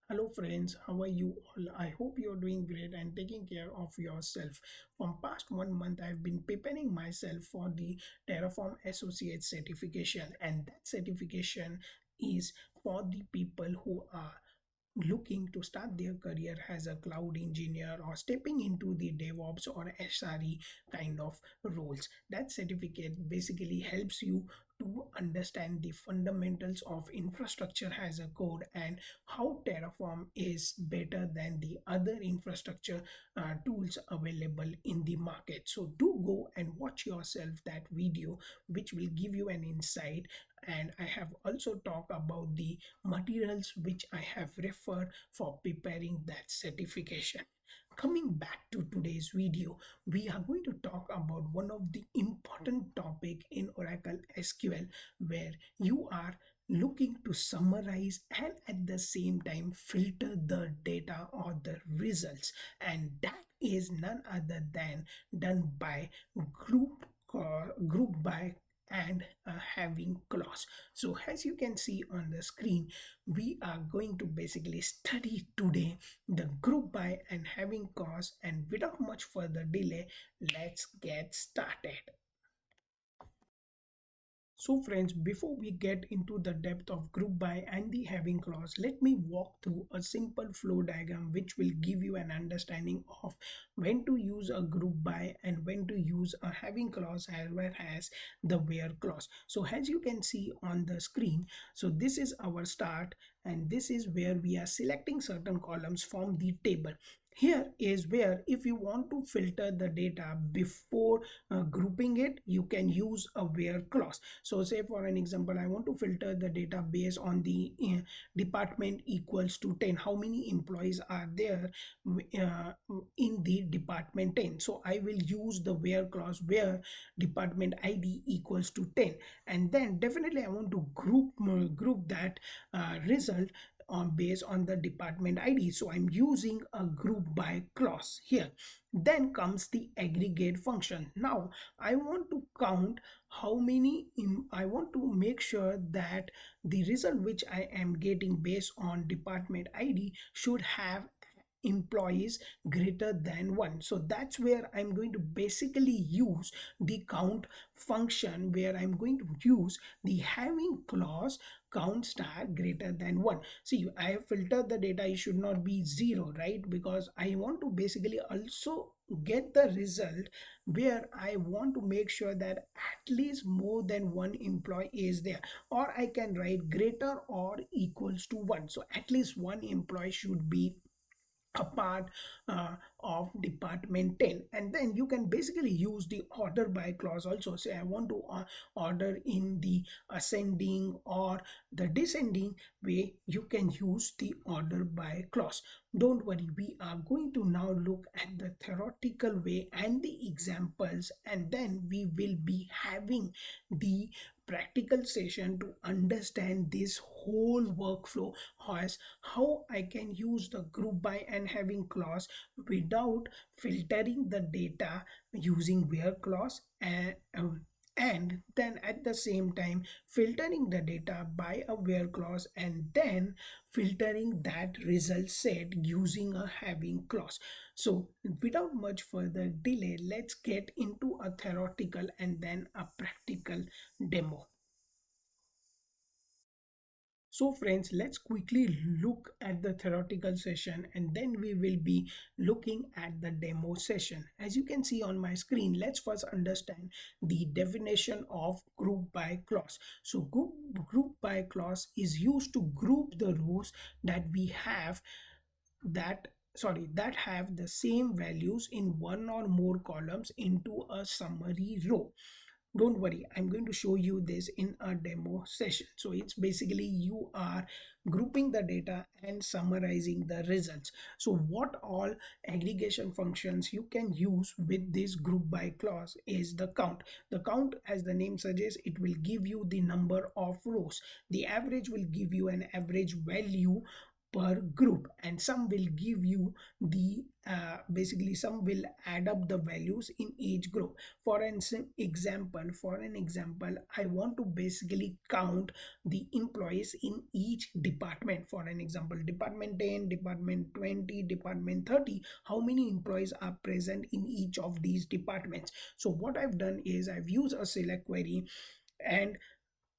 Hello friends, how are you all? I hope you're doing great and taking care of yourself. From past 1 month, I've been preparing myself for the Terraform Associate certification, and that certification is for the people who are looking to start their career as a cloud engineer or stepping into the DevOps or SRE kind of roles. That certificate basically helps you to understand the fundamentals of infrastructure as a code and how Terraform is better than the other infrastructure tools available in the market. So do go and watch yourself that video, which will give you an insight. And I have also talked about the materials which I have referred for preparing that certification. Coming back to today's video, we are going to talk about one of the important topic in Oracle SQL where you are looking to summarize and at the same time filter the data or the results, and that is none other than done by group by and having clause. So as you can see on the screen, we are going to basically study today the group by and having clause, and without much further delay, let's get started. So friends, before we get into the depth of group by and the having clause, let me walk through a simple flow diagram which will give you an understanding of when to use a group by and when to use a having clause as well as the where clause. So as you can see on the screen, so this is our start and this is where we are selecting certain columns from the table. Here is where if you want to filter the data before grouping it, you can use a where clause. So say for an example, I want to filter the data based on the department equals to 10. How many employees are there uh, in the department 10? So I will use the where clause where department ID equals to 10. And then definitely I want to group that result on based on the department ID. So I'm using a group by clause here. Then comes the aggregate function. Now I want to count how many I want to make sure that the result which I am getting based on department ID should have employees greater than one. So that's where I'm going to basically use the count function, where I'm going to use the having clause count star greater than one. See, I have filtered the data, it should not be zero, right? Because I want to basically also get the result where I want to make sure that at least more than one employee is there, or I can write greater or equals to one. So at least one employee should be a part of department 10. And then you can basically use the order by clause also. Say I want to order in the ascending or the descending way, you can use the order by clause. Don't worry, we are going to now look at the theoretical way and the examples, and then we will be having the practical session to understand this whole workflow as how I can use the group by and having clause without filtering the data using where clause, and then at the same time filtering the data by a where clause, and then filtering that result set using a having clause. So without much further delay, let's get into a theoretical and then a practical demo. So friends, let's quickly look at the theoretical session and then we will be looking at the demo session. As you can see on my screen, let's first understand the definition of group by clause. So group by clause is used to group the rows that we have that have the same values in one or more columns into a summary row. Don't worry, I'm going to show you this in a demo session. So it's basically you are grouping the data and summarizing the results. So what all aggregation functions you can use with this group by clause is the count. The count, as the name suggests, it will give you the number of rows. The average will give you an average value per group, and some will give you the basically some will add up the values in each group. For an example, I want to basically count the employees in each department. For an example, department 10, department 20, department 30, how many employees are present in each of these departments. So what I've done is I've used a select query and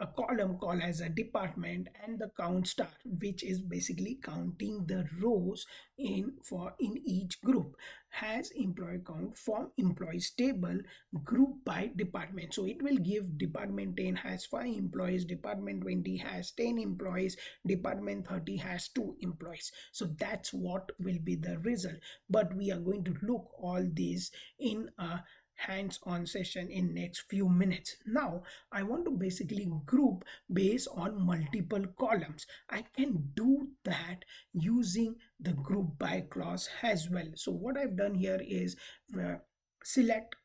a column called as a department, and the count star, which is basically counting the rows in each group, has employee count from employees table group by department. So it will give department 10 has 5 employees, department 20 has 10 employees, department 30 has 2 employees. So that's what will be the result. But we are going to look all these in a hands-on session in next few minutes. Now I want to basically group based on multiple columns. I can do that using the group by clause as well. So what I've done here is select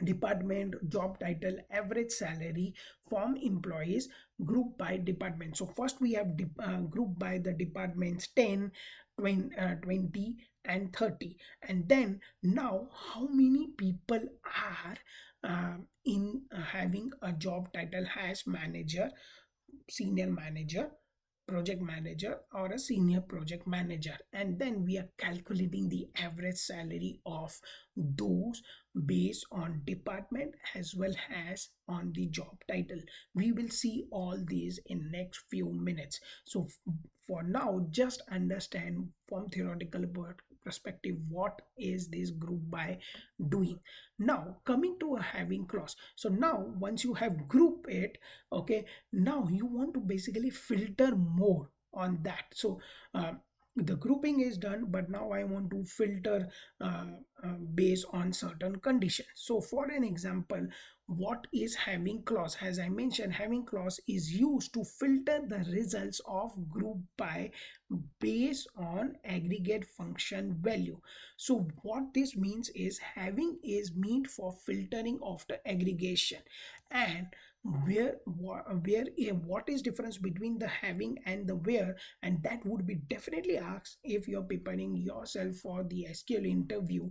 department, job title, average salary, from employees, group by department. So first we have group by the departments 10, 20 and 30, and then now how many people are in having a job title as manager, senior manager, project manager, or a senior project manager, and then we are calculating the average salary of those based on department as well as on the job title. We will see all these in next few minutes. So for now, just understand from theoretical perspective what is this group by doing. Now coming to a having clause. So now once you have group it, okay, now you want to basically filter more on that. So the grouping is done, but now I want to filter based on certain conditions. So for an example, what is having clause? As I mentioned, having clause is used to filter the results of group by based on aggregate function value. So what this means is having is meant for filtering of the aggregation, and what is difference between the having and the where, and that would be definitely asked if you're preparing yourself for the SQL interview.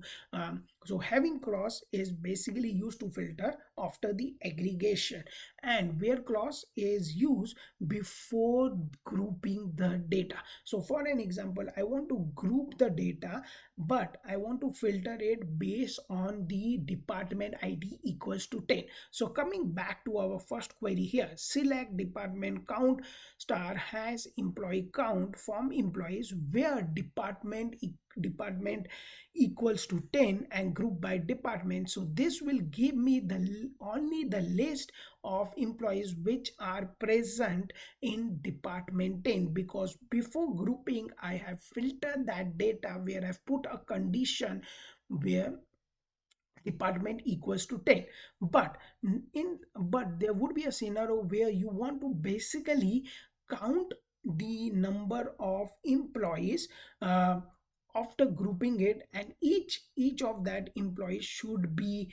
So having clause is basically used to filter after the aggregation, and where clause is used before grouping the data. So for an example, I want to group the data, but I want to filter it based on the department ID equals to 10. So coming back to our first query here, select department count star has employee count from employees where department equals to 10 and group by department. So this will give me the only the list of employees which are present in department 10, because before grouping I have filtered that data where I've put a condition where department equals to 10. But there would be a scenario where you want to basically count the number of employees after grouping it, and each of that employee should be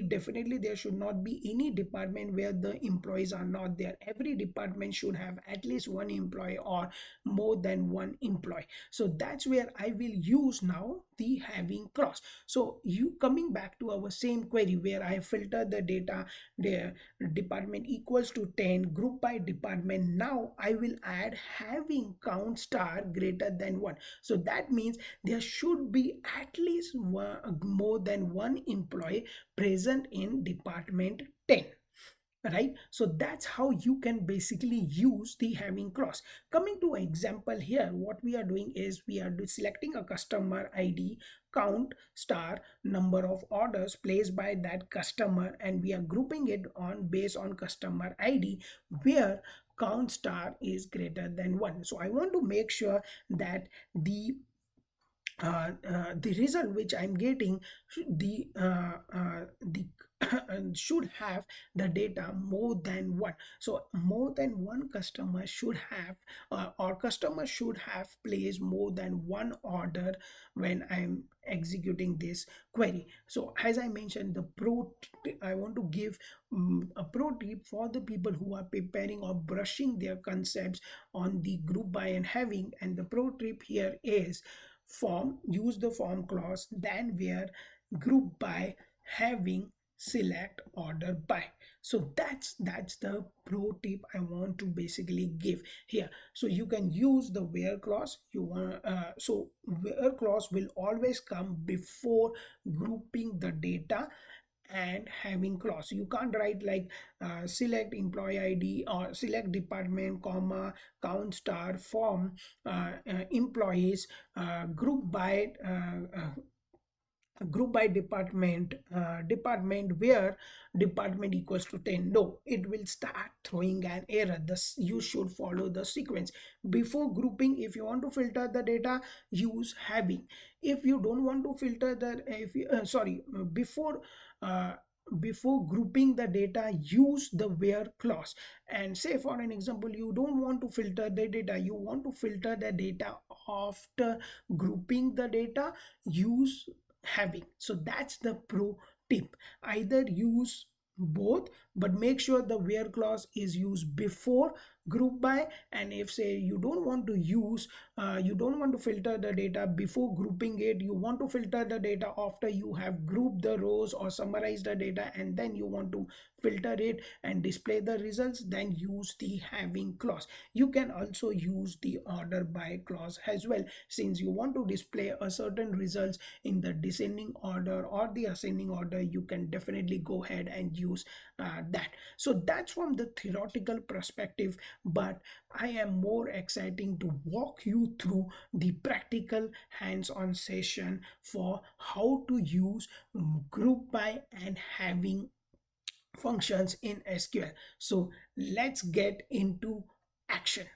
definitely, there should not be any department where the employees are not there. Every department should have at least one employee or more than one employee. So that's where I will use now the having clause. So you coming back to our same query where I filter the data, the department equals to 10, group by department. Now I will add having count star greater than 1. So that means there should be at least more than one employee present in department 10, right? So that's how you can basically use the having clause. Coming to an example here, what we are doing is we are selecting a customer ID count star number of orders placed by that customer, and we are grouping it on based on customer ID where count star is greater than 1. So I want to make sure that the the result which I'm getting, the should have the data more than one. So more than one customer should have, or customer should have placed more than one order when I'm executing this query. So as I mentioned, I want to give a pro tip for the people who are preparing or brushing their concepts on the group by and having. And the pro tip here is, form use the form clause, then where group by having select order by. So that's the pro tip I want to basically give here. So you can use the where clause. You want so where clause will always come before grouping the data and having clause. You can't write like select employee ID or select department comma count star form employees group by department where department equals to 10. No, it will start throwing an error. Thus you should follow the sequence before grouping. If you want to filter the data, use having. If you don't want to filter the if you, sorry uh, before grouping the data, use the where clause. And say for an example, you don't want to filter the data, you want to filter the data after grouping the data, use having. So that's the pro tip. Either use both, but make sure the where clause is used before group by. And if say you don't want to filter the data before grouping it, you want to filter the data after you have grouped the rows or summarized the data, and then you want to filter it and display the results, then use the having clause. You can also use the order by clause as well, since you want to display a certain results in the descending order or the ascending order. You can definitely go ahead and use that. So that's from the theoretical perspective, but I am more exciting to walk you through the practical hands-on session for how to use group by and having functions in SQL. So let's get into action.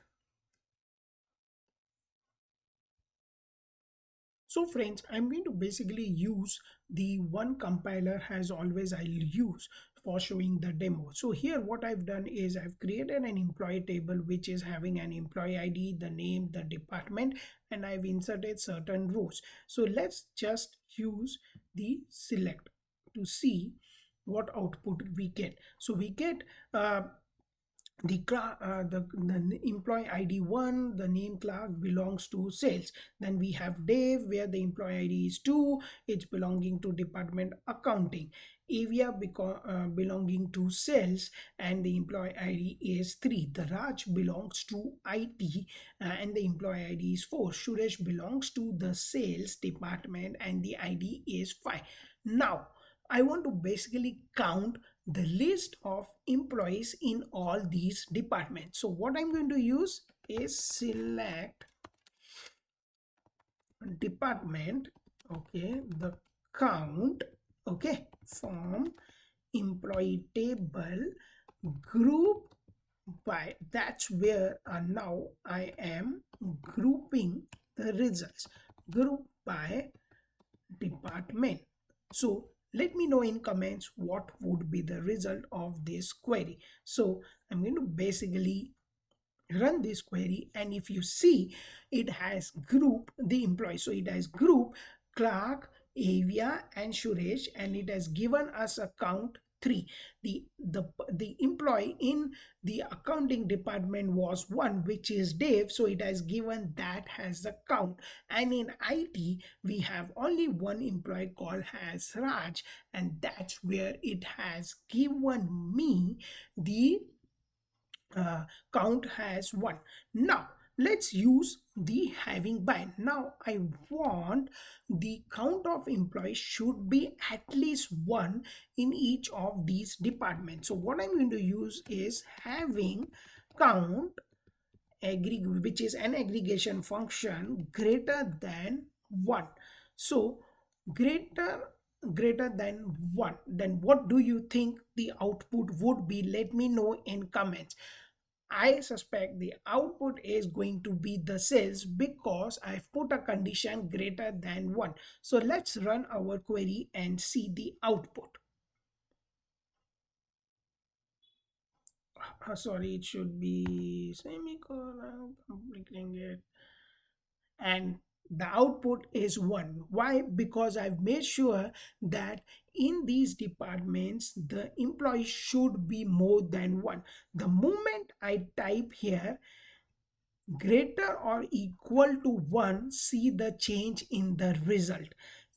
So friends, I'm going to basically use the one compiler as always I'll use for showing the demo. So here what I've done is I've created an employee table which is having an employee ID, the name, the department, and I've inserted certain rows. So let's just use the select to see what output we get. So we get the employee ID 1, the name Clark belongs to sales. Then we have Dave, where the employee ID is 2, it's belonging to department accounting. Avia belonging to sales, and the employee ID is 3. The Raj belongs to IT, and the employee ID is 4. Suresh belongs to the sales department, and the ID is 5. Now I want to basically count the list of employees in all these departments. So what I'm going to use is select department, okay, the count, okay, from employee table group by. That's where now I am grouping the results, group by department. So let me know in comments what would be the result of this query. So I'm going to basically run this query, and if you see, it has group the employees. So it has group Clark, Avia, and Suresh, and it has given us a count 3. The employee in the accounting department was 1, which is Dave, so it has given that as the count. And in IT we have only one employee called as Raj, and that's where it has given me the count has 1. Now let's use the having by. Now I want the count of employees should be at least 1 in each of these departments. So what I'm going to use is having count which is an aggregation function greater than 1. So greater than 1, then what do you think the output would be? Let me know in comments. I suspect the output is going to be the sales because I've put a condition greater than 1. So let's run our query and see the output. Sorry, it should be semicolon, completing it. And the output is 1. Why? Because I've made sure that in these departments the employee should be more than 1. The moment I type here greater or equal to 1, see the change in the result.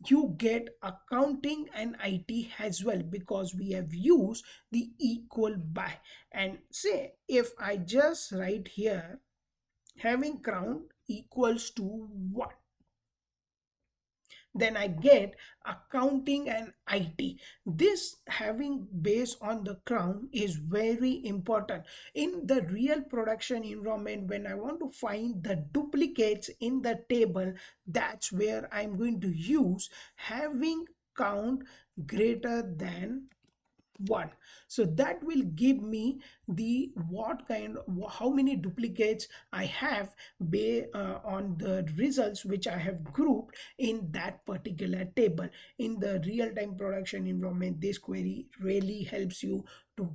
You get accounting and IT as well because we have used the equal by. And say if I just write here having crown equals to 1, then I get accounting and IT. This having base on the crown is very important. In the real production environment, when I want to find the duplicates in the table, that's where I'm going to use having count greater than 1. So that will give me the what kind, how many duplicates I have on the results which I have grouped in that particular table. In the real-time production environment, this query really helps you to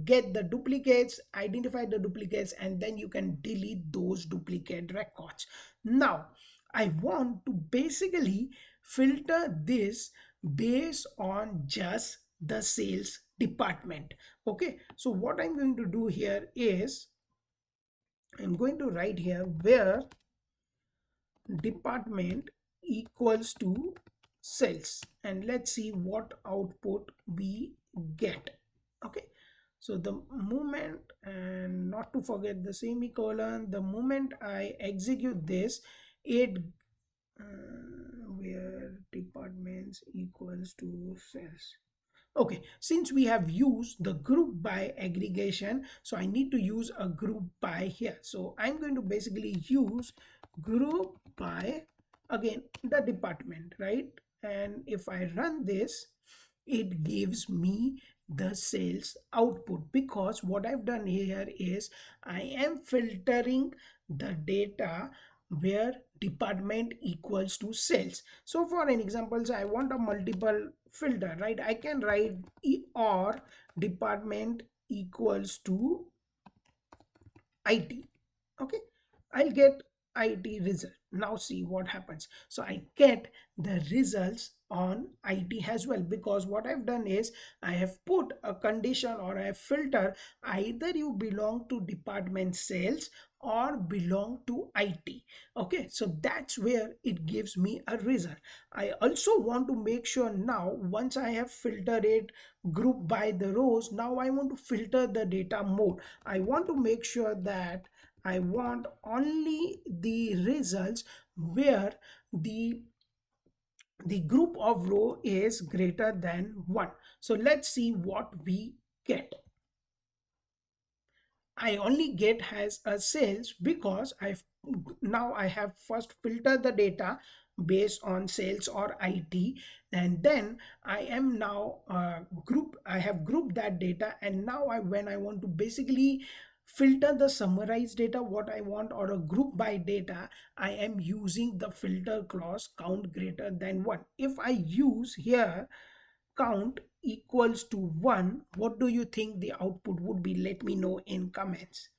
get the duplicates, identify the duplicates, and then you can delete those duplicate records. Now I want to basically filter this based on just the sales department. Okay, so what I'm going to do here is I'm going to write here where department equals to sales, and let's see what output we get. Okay, so the moment, and not to forget the semicolon, the moment I execute this, it where departments equals to sales. Okay, since we have used the group by aggregation, so I need to use a group by here. So I'm going to basically use group by, again, the department, right? And if I run this, it gives me the sales output, because what I've done here is I am filtering the data where department equals to sales. So for an example, I want a multiple filter, right? I can write or department equals to IT. Okay, I'll get IT result. Now see what happens. So I get the results on IT as well, because what I've done is I have put a condition or I have filter, either you belong to department sales or belong to IT. Okay, so that's where it gives me a result. I also want to make sure now, once I have filtered it group by the rows, now I want to filter the data mode. I want to make sure that I want only the results where the group of row is greater than 1. So let's see what we get. I only get has a sales because I have first filtered the data based on sales or IT, and then I am now I have grouped that data, and now when I want to basically filter the summarized data what I want, or a group by data, I am using the filter clause count greater than 1. If I use here count equals to 1, what do you think the output would be? Let me know in comments.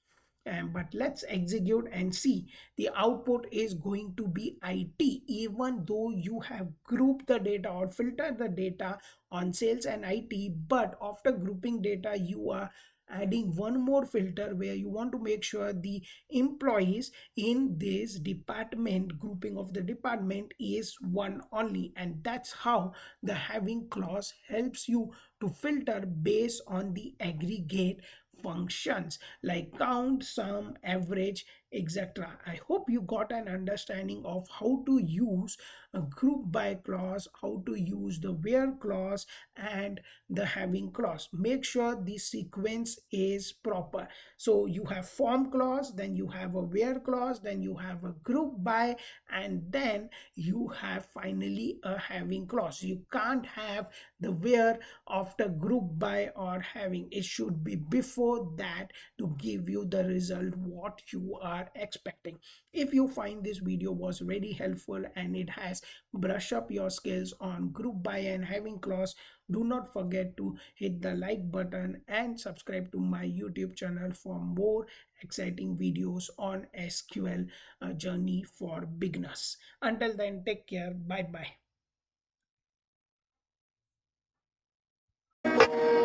But let's execute and see. The output is going to be IT, even though you have grouped the data or filtered the data on sales and IT. But after grouping data, you are adding one more filter where you want to make sure the employees in this department, grouping of the department, is one only. And that's how the having clause helps you to filter based on the aggregate functions like count, sum, average, etc. I hope you got an understanding of how to use a group by clause, how to use the where clause and the having clause. Make sure the sequence is proper. So you have form clause, then you have a where clause, then you have a group by, and then you have finally a having clause. You can't have the where after group by or having. It should be before that to give you the result what you are expecting. If you find this video was very helpful and it has brush up your skills on group by and having clause, do not forget to hit the like button and subscribe to my YouTube channel for more exciting videos on SQL journey for beginners. Until then, take care. Bye bye.